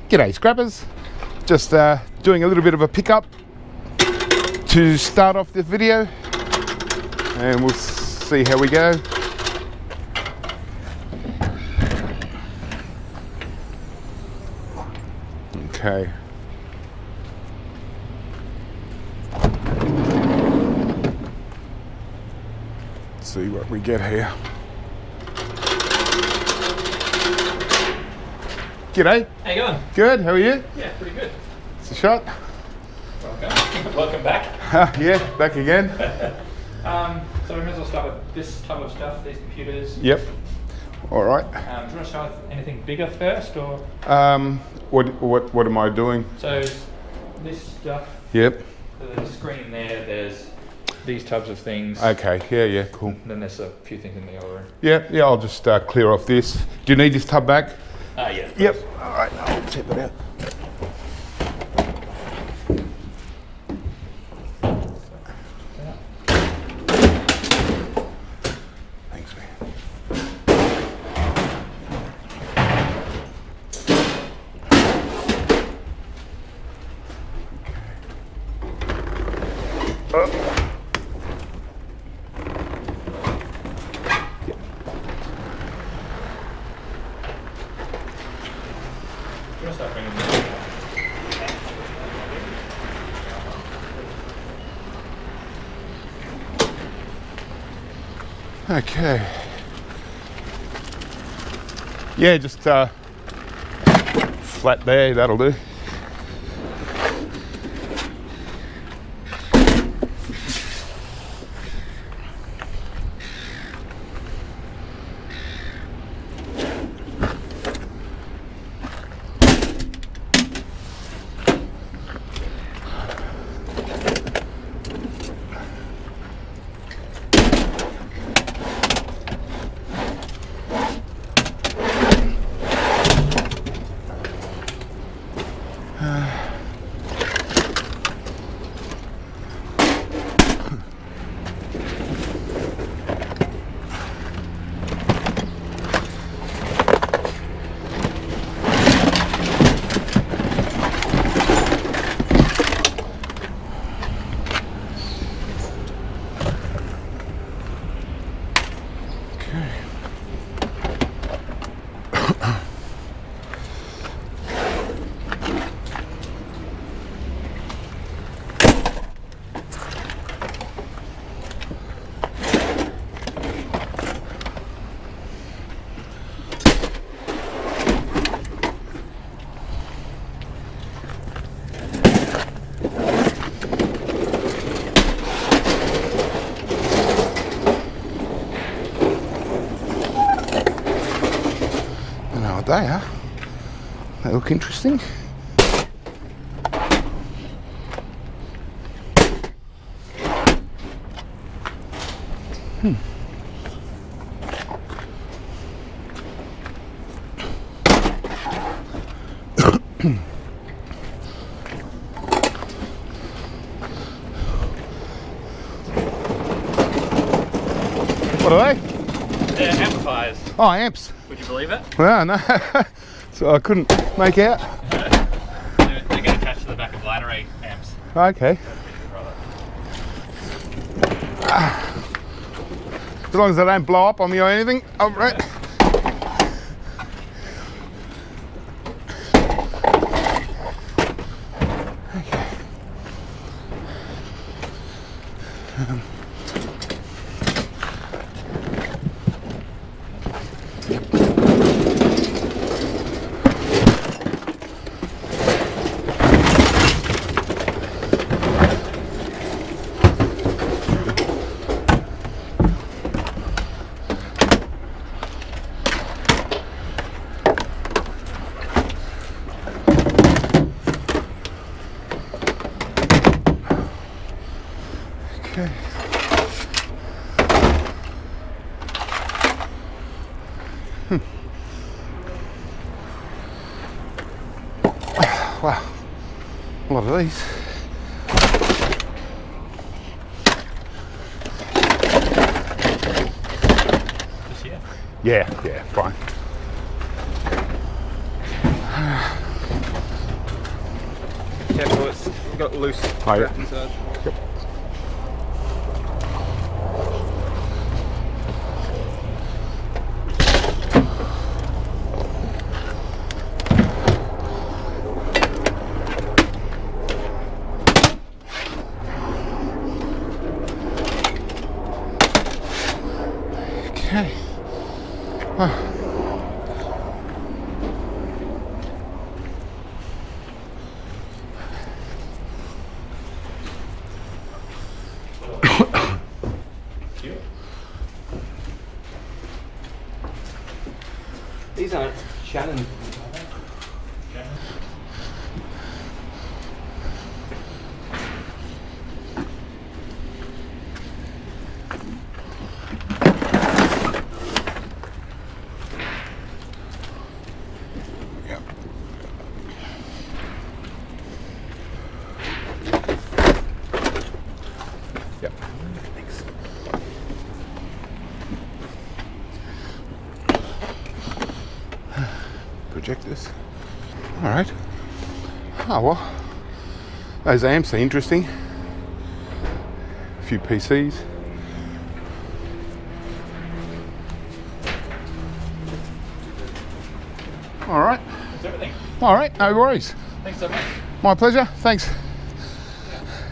G'day scrappers, just doing a little bit of a pickup to start off this video and we'll see how we go. Okay. Let's see what we get here. G'day. How you going? Good, how are you? Yeah, pretty good. It's a shot. Welcome. Welcome back. Yeah, back again. So we may as well start with this type of stuff, these computers. Yep. All right. Do you want to start with anything bigger first, or? What am I doing? So this stuff. Yep. The screen there. There's these types of things. Okay. Yeah. Cool. And then there's a few things in the other room. Yeah. I'll just clear off this. Do you need this tub back? Yeah. Yep. All right. I'll tip it out. Thanks, man. Okay. Okay. Yeah, just flat there, that'll do. They are. They look interesting. What are they? They're amplifiers. Oh, amps. Would you believe it? Well, no. So I couldn't make out. They're going to attach to the back of ladder 8 amps. Okay. As long as they don't blow up on me or anything. All right. Okay. Okay. Wow, a lot of these. This here? Yeah, fine. got loose yeah. inside. Yep. Okay. Oh. These aren't Shannon. Yep. Yep. Projectors. All right. Oh well, those amps are interesting. A few PCs. All right. That's everything. All right. No worries. Thanks so much. My pleasure. Thanks.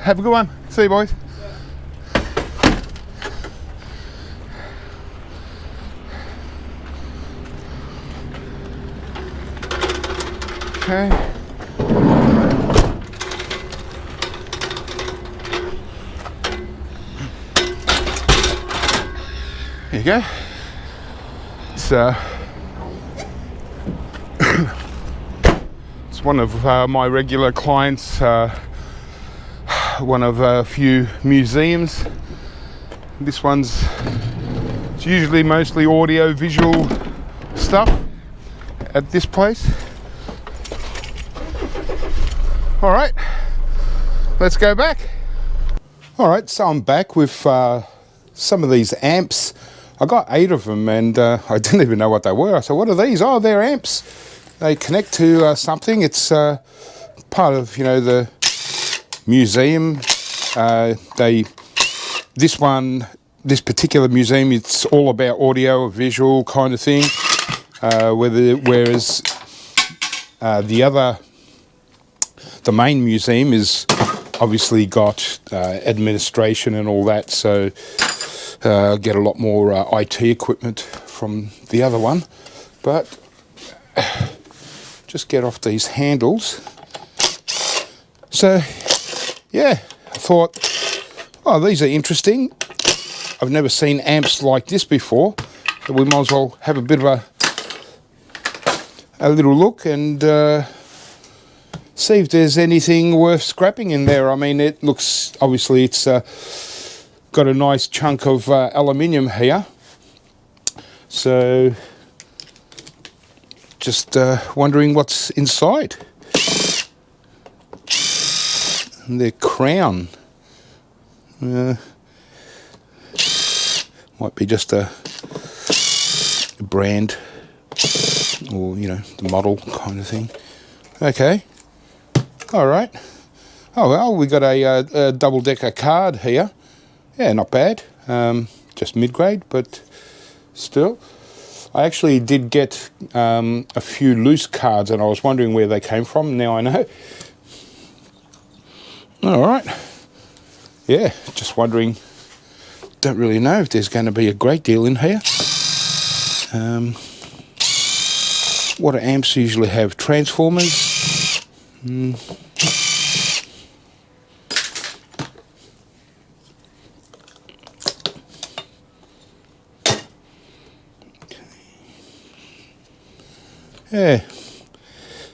Have a good one. See you, boys. Okay. There you go. It's it's one of my regular clients, one of a few museums. This one's, it's usually mostly audio visual stuff at this place. All right, let's go back. All right, so I'm back with some of these amps. I got 8 of them, and I didn't even know what they were. I said, what are these? Oh, they're amps. They connect to something. It's part of, you know, the museum. This particular museum, it's all about audio, visual kind of thing. Whereas the main museum is obviously got administration and all that, so get a lot more IT equipment from the other one. But just get off these handles. So yeah, I thought, oh, these are interesting. I've never seen amps like this before, so we might as well have a bit of a little look and see if there's anything worth scrapping in there. I mean, it looks, obviously it's got a nice chunk of aluminium here, so just wondering what's inside. And their crown might be just a brand, or, you know, the model kind of thing. Okay. All right. Oh well, we got a double-decker card here. Yeah, not bad. Just mid-grade, but still. I actually did get a few loose cards, and I was wondering where they came from. Now I know. All right. Yeah, just wondering. Don't really know if there's going to be a great deal in here. What do amps usually have? Transformers. Yeah.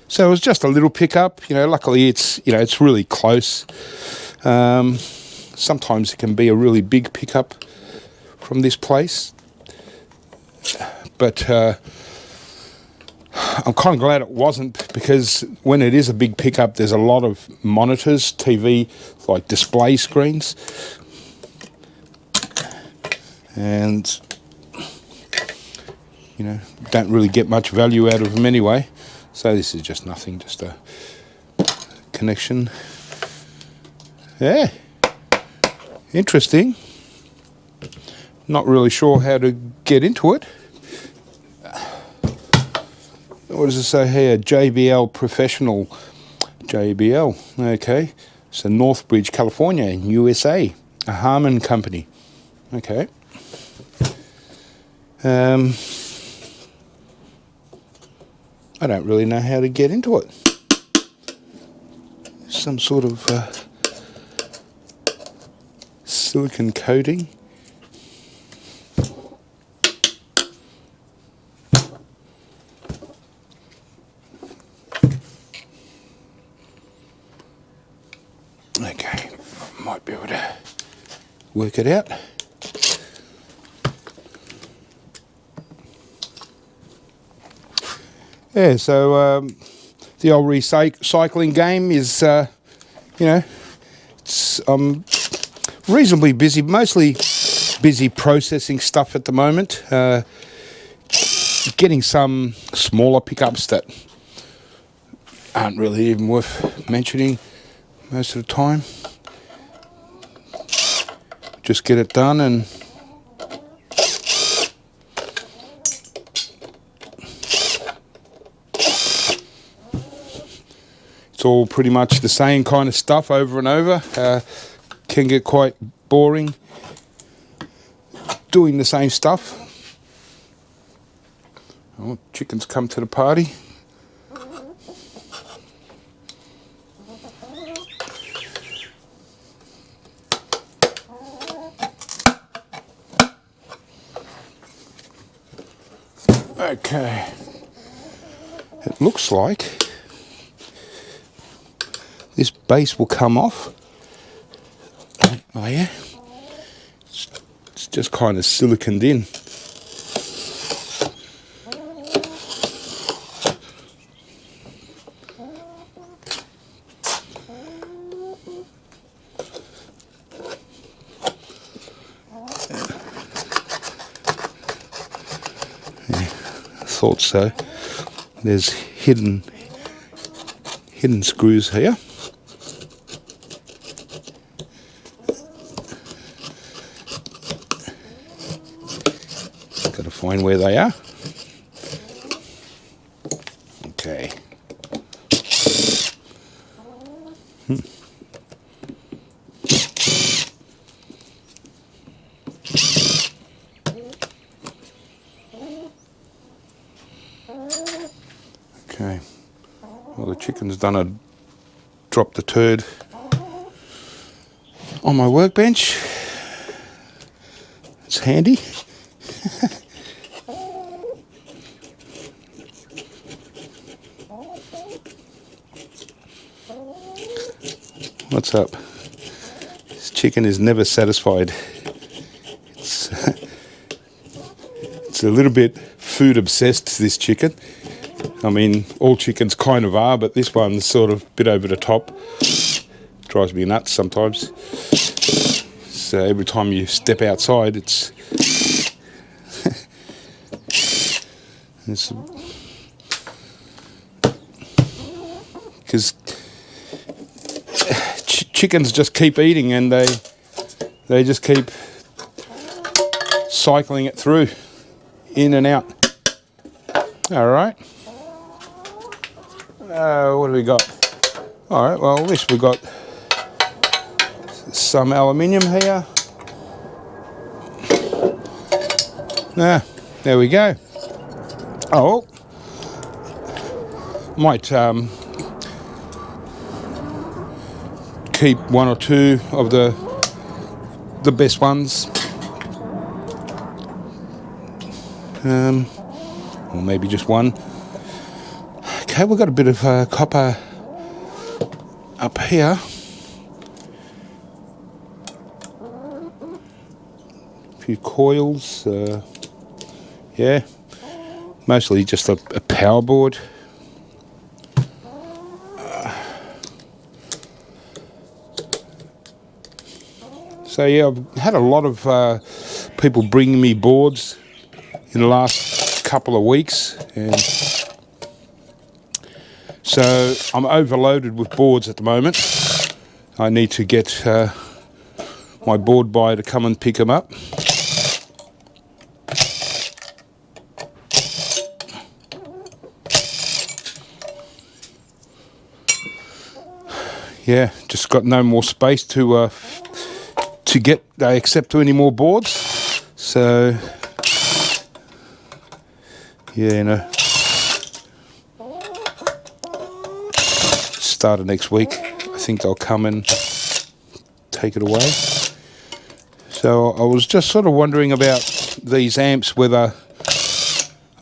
So it was just a little pickup, you know. Luckily, it's, you know, it's really close. Sometimes it can be a really big pickup from this place, but I'm kind of glad it wasn't, because when it is a big pickup, there's a lot of monitors, TV, like display screens, and, you know, don't really get much value out of them anyway. So this is just nothing, just a connection. Yeah, interesting. Not really sure how to get into it. What does it say here? JBL Professional. JBL, okay. So Northbridge, California, USA. A Harman company. Okay. I don't really know how to get into it. Some sort of silicon coating. Okay, might be able to work it out. Yeah, so the old recycling game is, you know, I'm reasonably busy, mostly busy processing stuff at the moment. Getting some smaller pickups that aren't really even worth mentioning most of the time. Just get it done and it's all pretty much the same kind of stuff over and over. Can get quite boring doing the same stuff. Oh, chickens come to the party. Okay, it looks like this base will come off. Oh yeah, it's just kind of siliconed in. Thought so. There's hidden screws here. Got to find where they are. Okay. Okay, well the chicken's dropped the turd on my workbench. It's handy. What's up? This chicken is never satisfied. It's a little bit food obsessed, this chicken. I mean, all chickens kind of are, but this one's sort of a bit over the top. Drives me nuts sometimes. So every time you step outside, it's because chickens just keep eating and they just keep cycling it through, in and out. All right. What do we got? All right, well, at least we got some aluminium here. There we go. Oh, might keep one or two of the best ones. Or maybe just one. Okay, we've got a bit of copper up here. A few coils. Yeah, mostly just a power board. So yeah, I've had a lot of people bringing me boards in the last couple of weeks, and so I'm overloaded with boards at the moment. I need to get my board buyer to come and pick them up. Yeah, just got no more space to accept any more boards. So yeah, you know, start of next week, I think they'll come and take it away. So I was just sort of wondering about these amps, whether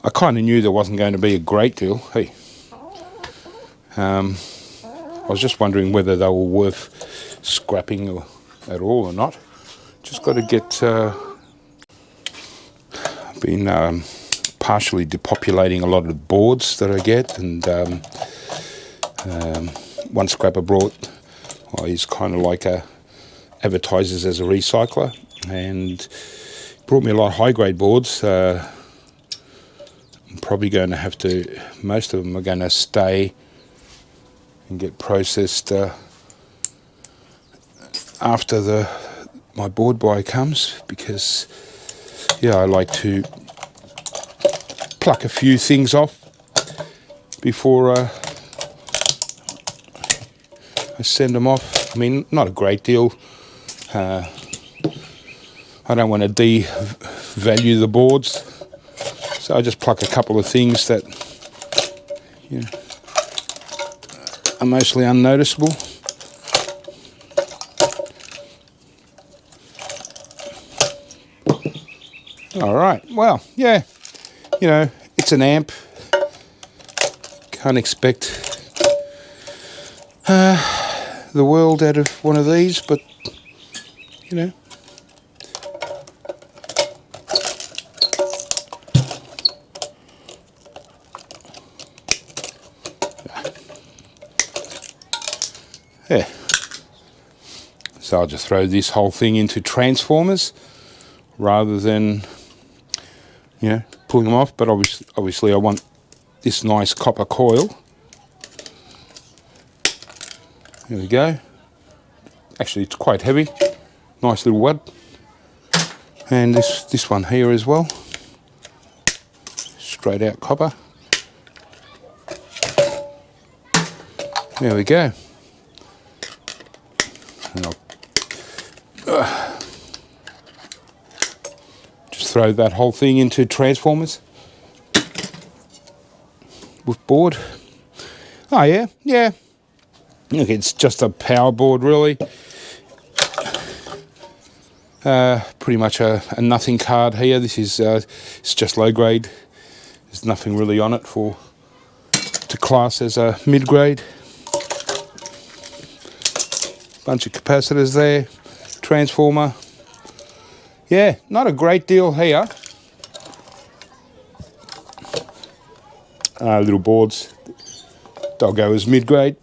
I kind of knew there wasn't going to be a great deal. Hey, I was just wondering whether they were worth scrapping at all or not. Just got to get. I've been partially depopulating a lot of the boards that I get, and one scrapper brought. Well, he's kind of like advertises as a recycler, and brought me a lot of high grade boards. I'm probably going to have to. Most of them are going to stay and get processed after my board buy comes, because yeah, I like to pluck a few things off before I send them off. I mean, not a great deal. I don't want to devalue the boards, so I just pluck a couple of things that, you know, are mostly unnoticeable. All right, well, yeah, you know, it's an amp. Can't expect the world out of one of these, but, you know. Yeah. So I'll just throw this whole thing into transformers rather than, you know, pulling them off. But obviously I want this nice copper coil. There we go. Actually, it's quite heavy. Nice little wad. And this one here as well. Straight out copper. There we go. And I'll just throw that whole thing into transformers with board. Oh yeah, yeah. Look, it's just a power board, really. Pretty much a nothing card here. This is it's just low grade. There's nothing really on it to class as a mid grade. Bunch of capacitors there, transformer. Yeah, not a great deal here. Little boards. They'll go as mid grade.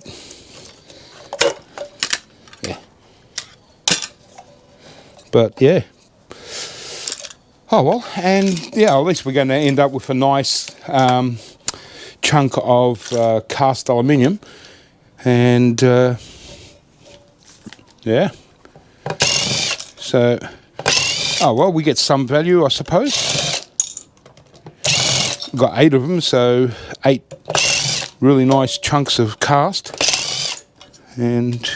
But yeah, oh well, and yeah, at least we're going to end up with a nice chunk of cast aluminium, and yeah, so oh well, we get some value, I suppose. We've got 8 of them, so 8 really nice chunks of cast, and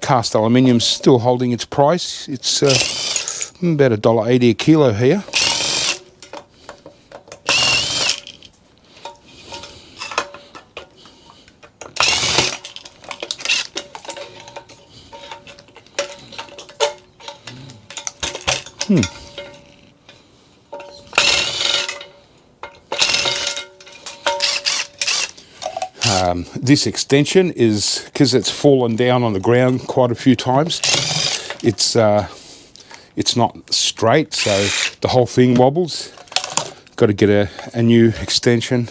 cast aluminium's still holding its price. It's about $1.80 a kilo here. This extension is, because it's fallen down on the ground quite a few times, it's not straight, so the whole thing wobbles. Got to get a new extension.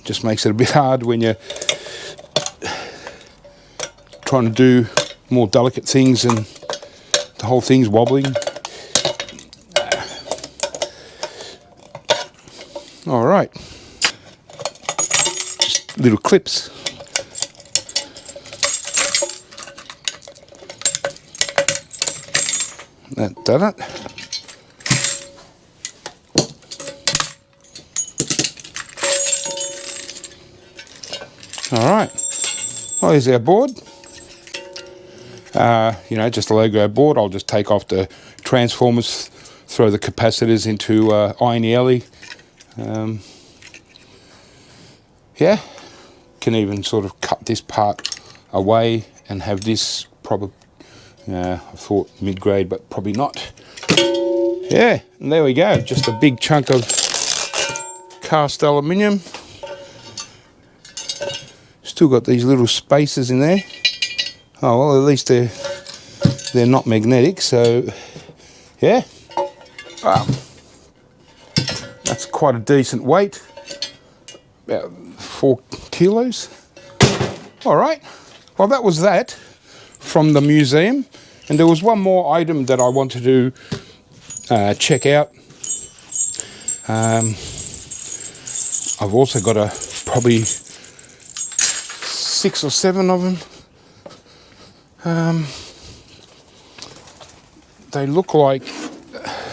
Just makes it a bit hard when you're trying to do more delicate things and the whole thing's wobbling. All right. Little clips. That done it. All right. Well, here's our board. You know, just a Lego board. I'll just take off the transformers, throw the capacitors into iron alley. Yeah, can even sort of cut this part away and have this probably, I thought mid-grade, but probably not. Yeah, and there we go. Just a big chunk of cast aluminium. Still got these little spaces in there. Oh well, at least they're not magnetic. So yeah, wow, that's quite a decent weight. About 4 kilos. All right. Well, that was that from the museum, and there was one more item that I wanted to check out. I've also got probably 6 or 7 of them. They look like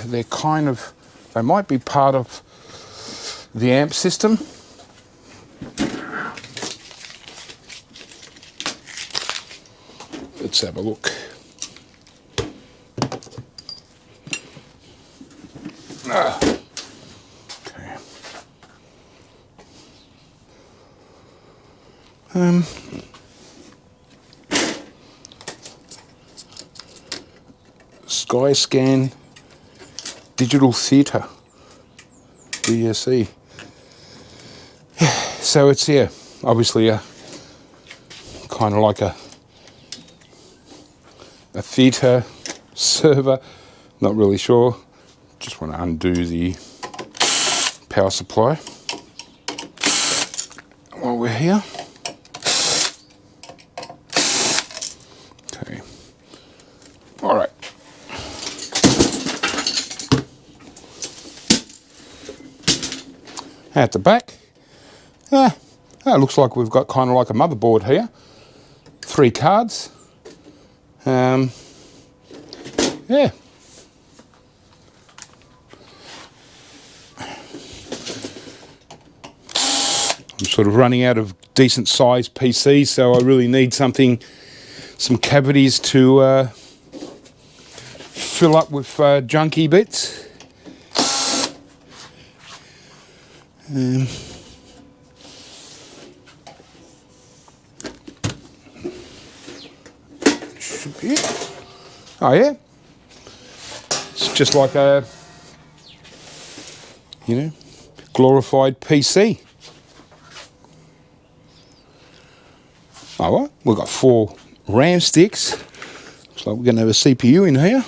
they're they might be part of the amp system. Let's have a look. Okay. Sky Scan Digital Theatre, DSE. So it's obviously kind of like a theatre server, not really sure. Just want to undo the power supply while we're here. Okay, all right. At the back, it looks like we've got kind of like a motherboard here. 3 cards. Yeah. I'm sort of running out of decent sized PCs, so I really need some cavities to fill up with junky bits. Should be it. Oh yeah, it's just like a, glorified PC. Oh well, we've got 4 RAM sticks. Looks like we're going to have a CPU in here.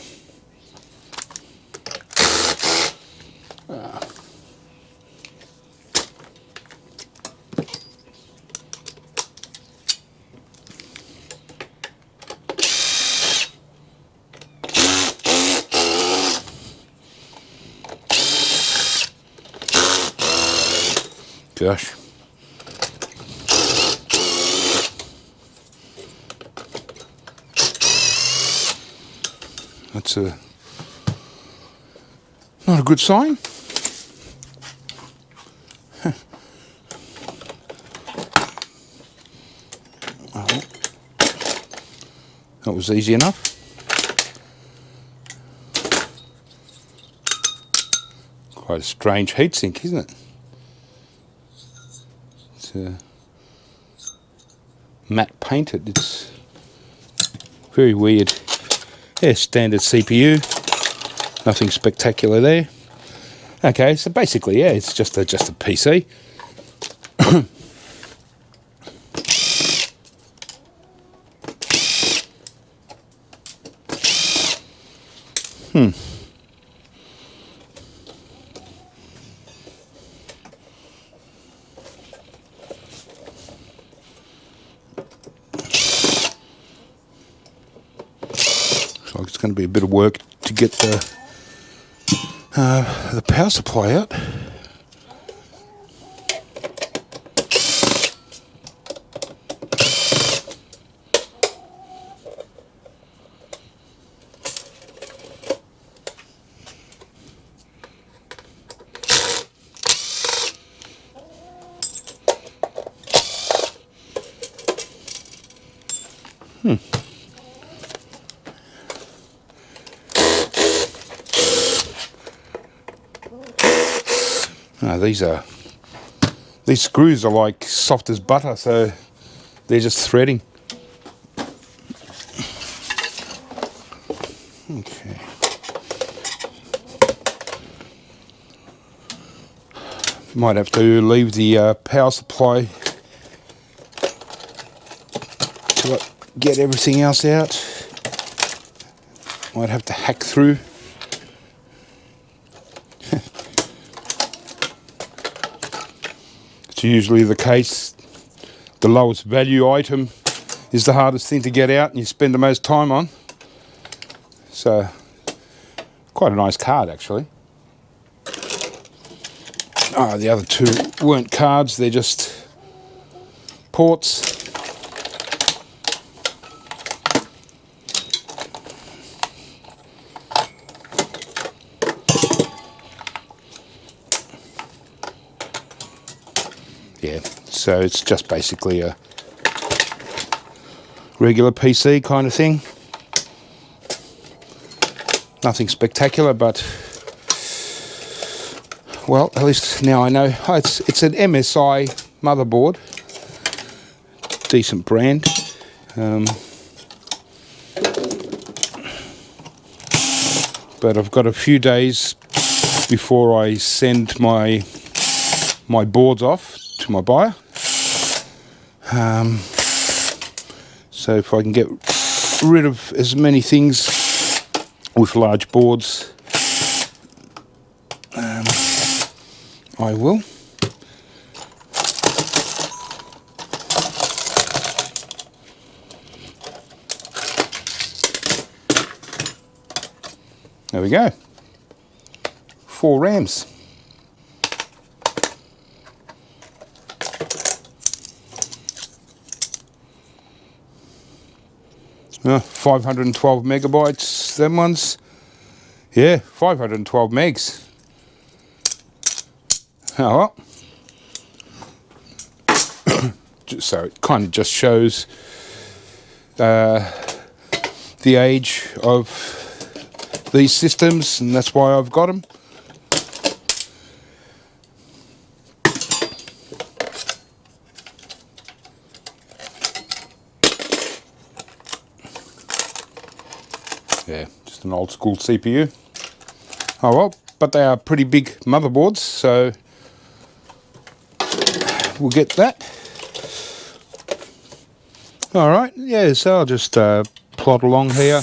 Gosh. That's not a good sign. Well, that was easy enough. Quite a strange heatsink, isn't it? It's matte painted. It's very weird. Yeah, standard CPU. Nothing spectacular there. Okay, so basically, yeah, it's just a PC. Like it's going to be a bit of work to get the power supply out. These screws are like soft as butter, so they're just threading. Okay. Might have to leave the power supply to get everything else out. Might have to hack through. It's usually the case. The lowest value item is the hardest thing to get out and you spend the most time on. So, quite a nice card actually. The other two weren't cards, they're just ports. Yeah, so it's just basically a regular PC kind of thing. Nothing spectacular, but well, at least now I know. Oh, it's an MSI motherboard, decent brand. But I've got a few days before I send my boards off to my buyer. So if I can get rid of as many things with large boards, I will. There we go. 4 RAMs. Oh, 512 megabytes, them ones. Yeah, 512 megs. Oh well. So it kind of just shows the age of these systems, and that's why I've got them. Yeah, just an old school CPU. Oh well, but they are pretty big motherboards, so we'll get that. Alright, yeah, so I'll just plod along here.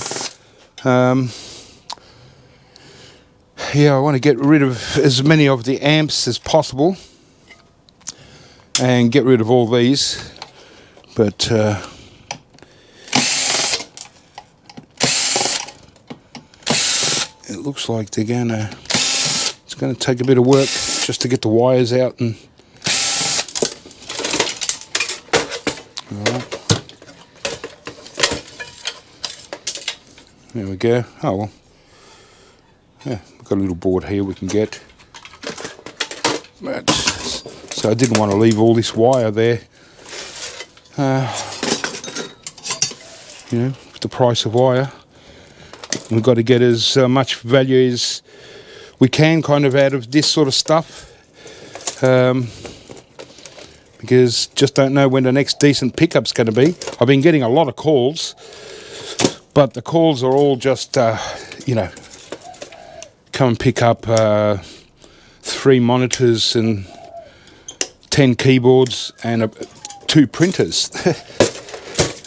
Yeah, I want to get rid of as many of the amps as possible and get rid of all these, but it looks like it's gonna take a bit of work just to get the wires out. And alright, there we go. Oh well, yeah, we've got a little board here we can get. But, so I didn't want to leave all this wire there. You know, with the price of wire, we've got to get as much value as we can kind of out of this sort of stuff, because just don't know when the next decent pickup's going to be. I've been getting a lot of calls, but the calls are all just you know, come and pick up 3 monitors and 10 keyboards and 2 printers.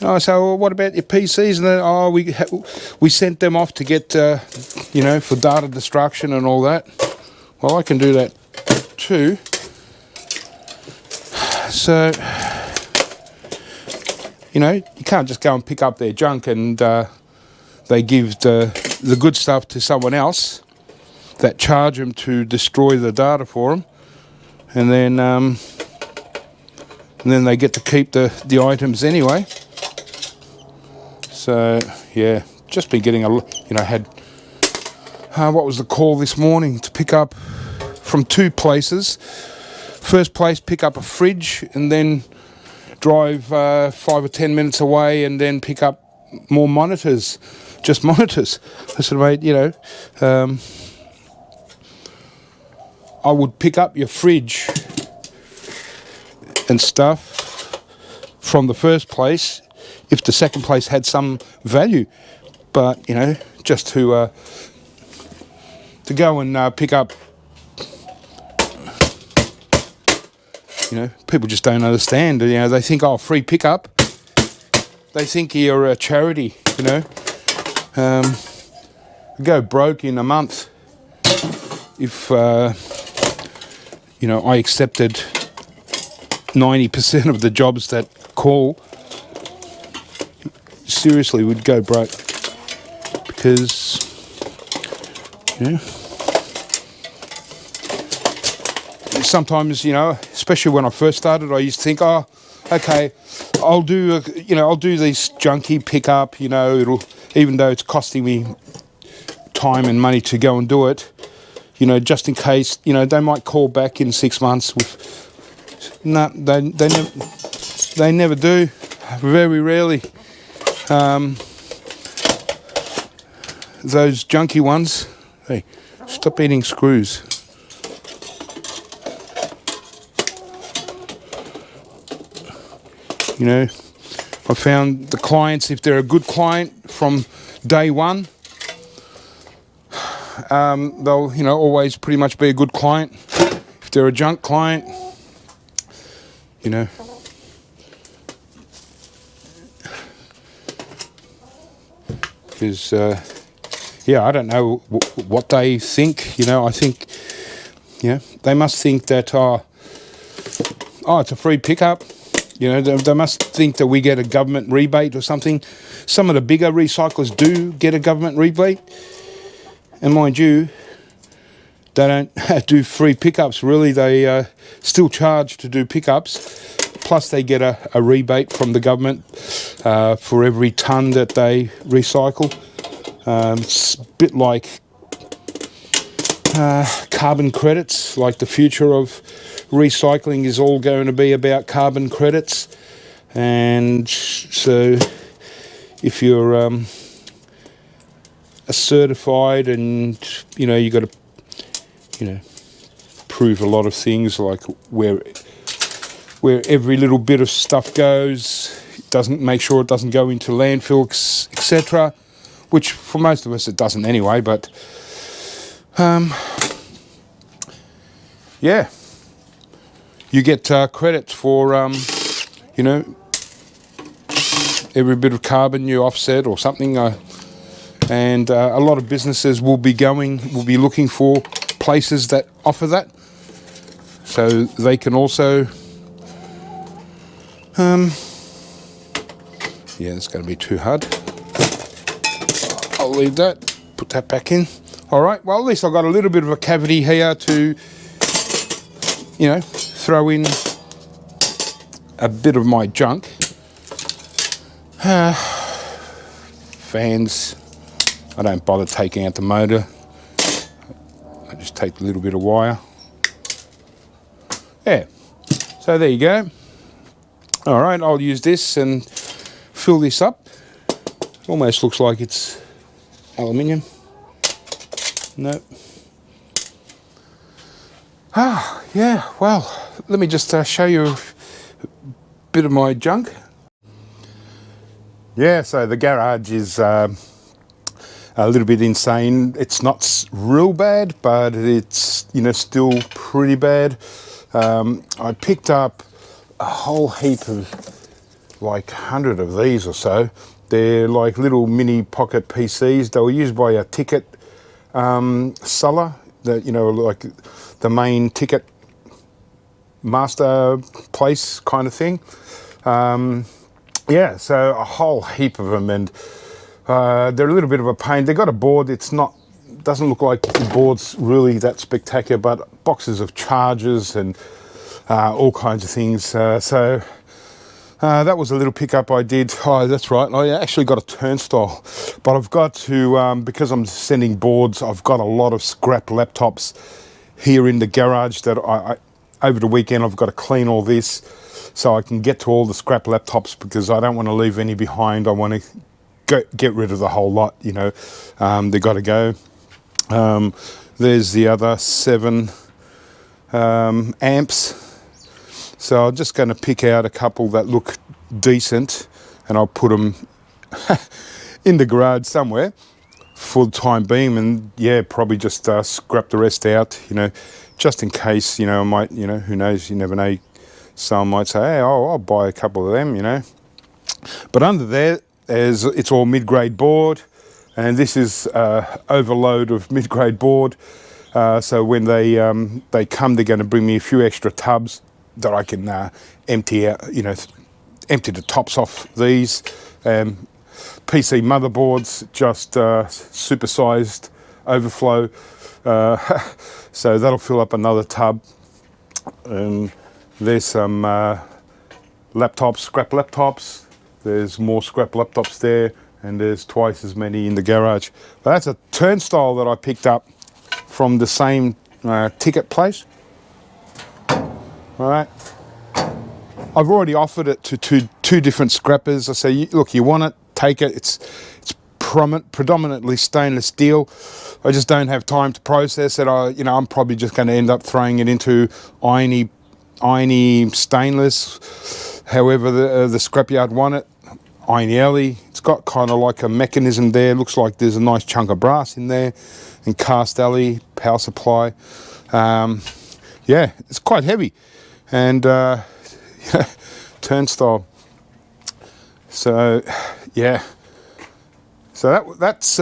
And I say, well, what about your PCs? And then, oh, we sent them off to get, you know, for data destruction and all that. Well, I can do that too. So, you know, you can't just go and pick up their junk and they give the good stuff to someone else that charge them to destroy the data for them, and then they get to keep the items anyway. So yeah, just been getting had what was the call this morning to pick up from 2 places. First place, pick up a fridge, and then drive 5 or 10 minutes away and then pick up more monitors, just monitors. I said, mate, you know, I would pick up your fridge and stuff from the first place if the second place had some value, but you know, just to go and pick up, you know, people just don't understand. You know, they think, oh, free pickup. They think you're a charity. You know, go broke in a month if you know, I accepted 90% of the jobs that call. Seriously, would go broke because, you know, sometimes, you know, especially when I first started, I used to think, oh, okay, I'll do these junky pickup, you know, it'll, even though it's costing me time and money to go and do it, you know, just in case, you know, they might call back in 6 months with, no, they never do, very rarely. Those junky ones, hey, stop eating screws. You know, I found the clients, if they're a good client from day one, they'll, you know, always pretty much be a good client. If they're a junk client, you know, because, yeah, I don't know what they think, you know. I think, you know, they must think that, oh, it's a free pickup. You know, they must think that we get a government rebate or something. Some of the bigger recyclers do get a government rebate. And mind you, they don't do free pickups, really. They still charge to do pickups. Plus they get a rebate from the government for every tonne that they recycle. It's a bit like carbon credits, like the future of recycling is all going to be about carbon credits. And so if you're a certified, and you know, you got to, you know, prove a lot of things, like where every little bit of stuff goes, doesn't make sure it doesn't go into landfill, etc., which for most of us it doesn't anyway. But yeah, you get credits for you know, every bit of carbon you offset or something, and a lot of businesses will be looking for places that offer that, so they can also yeah, it's going to be too hard. I'll leave that, put that back in. All right, well, at least I've got a little bit of a cavity here to, you know, throw in a bit of my junk. Fans, I don't bother taking out the motor. I just take a little bit of wire. Yeah, so there you go. All right, I'll use this and fill this up. Almost looks like it's aluminium. No. Yeah, well, let me just show you a bit of my junk. Yeah, so the garage is a little bit insane. It's not real bad, but it's, you know, still pretty bad. I picked up a whole heap of, like 100 of these or so. They're like little mini pocket PCs. They were used by a ticket seller, that, you know, like the main ticket master place kind of thing. Yeah, so a whole heap of them, and they're a little bit of a pain. They got a board. Doesn't look like the board's really that spectacular, but boxes of chargers and all kinds of things. So that was a little pickup I did. Oh, that's right. I actually got a turnstile, but I've got to, because I'm sending boards, I've got a lot of scrap laptops here in the garage that I over the weekend I've got to clean all this. so I can get to all the scrap laptops, because I don't want to leave any behind. I want to get rid of the whole lot, you know. They got to go. There's the other 7 amps. So I'm just going to pick out a couple that look decent, and I'll put them in the garage somewhere for the time being, and yeah, probably just scrap the rest out, you know, just in case, you know, I might, you know, who knows, you never know, someone might say, hey, I'll buy a couple of them, you know. But under there, it's all mid-grade board, and this is overload of mid-grade board. So when they come, they're going to bring me a few extra tubs that I can empty out, you know, empty the tops off these. PC motherboards, just supersized overflow, so that'll fill up another tub. There's some laptops, scrap laptops. There's more scrap laptops there, and there's twice as many in the garage. But that's a turnstile that I picked up from the same ticket place. All right, I've already offered it to two different scrappers. I say, look, you want it, take it. It's predominantly stainless steel. I just don't have time to process it. You know, I'm probably just going to end up throwing it into irony stainless. However, the scrapyard want it. Irony alley. It's got kind of like a mechanism there. Looks like there's a nice chunk of brass in there. And cast alley, power supply. Yeah, it's quite heavy. And turnstile. So yeah, so that's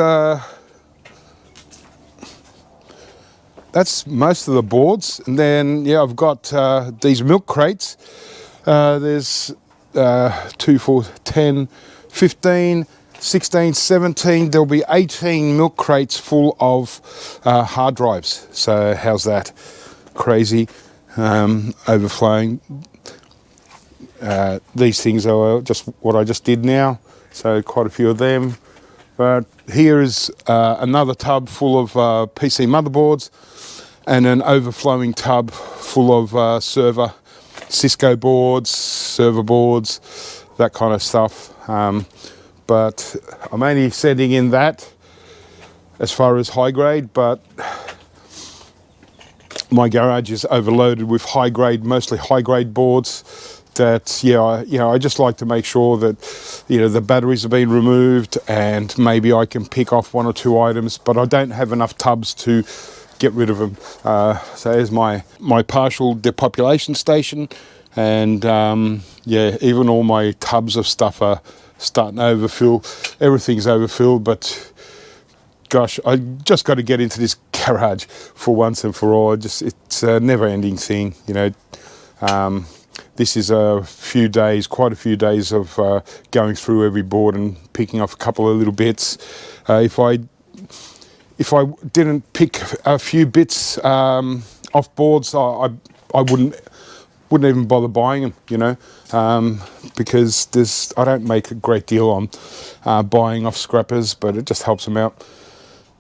most of the boards. And then yeah, I've got these milk crates. There's 2, 4, 10, 15, 16, 17. There'll be 18 milk crates full of hard drives. So how's that? Crazy. Overflowing. These things are just what I just did now, so quite a few of them. But here is another tub full of PC motherboards, and an overflowing tub full of server Cisco boards, server boards, that kind of stuff. But I'm only sending in that as far as high grade, but my garage is overloaded with high grade, mostly high grade boards. That I just like to make sure that, you know, the batteries have been removed, and maybe I can pick off 1 or 2 items, but I don't have enough tubs to get rid of them. So here's my partial depopulation station, and yeah, even all my tubs of stuff are starting to overfill. Everything's overfilled, but gosh, I just got to get into this garage for once and for all. It's a never-ending thing, you know. This is quite a few days of going through every board and picking off a couple of little bits. If I didn't pick a few bits off boards, I wouldn't even bother buying them, you know, because I don't make a great deal on buying off scrappers, but it just helps them out.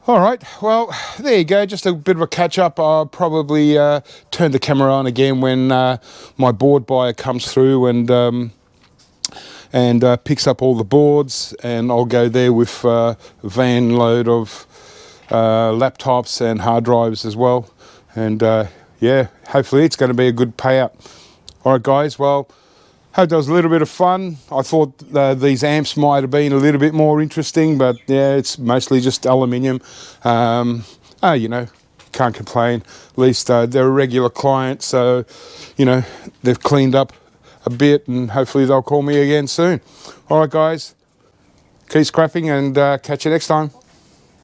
All right, well, there you go, just a bit of a catch-up. I'll probably turn the camera on again when my board buyer comes through and picks up all the boards, and I'll go there with a van load of laptops and hard drives as well. And yeah, hopefully it's going to be a good payout. All right, guys, well, hope that was a little bit of fun. I thought these amps might have been a little bit more interesting, but yeah, it's mostly just aluminium. You know, can't complain. At least they're a regular client, so, you know, they've cleaned up a bit, and hopefully they'll call me again soon. All right, guys, keep scrapping, and catch you next time.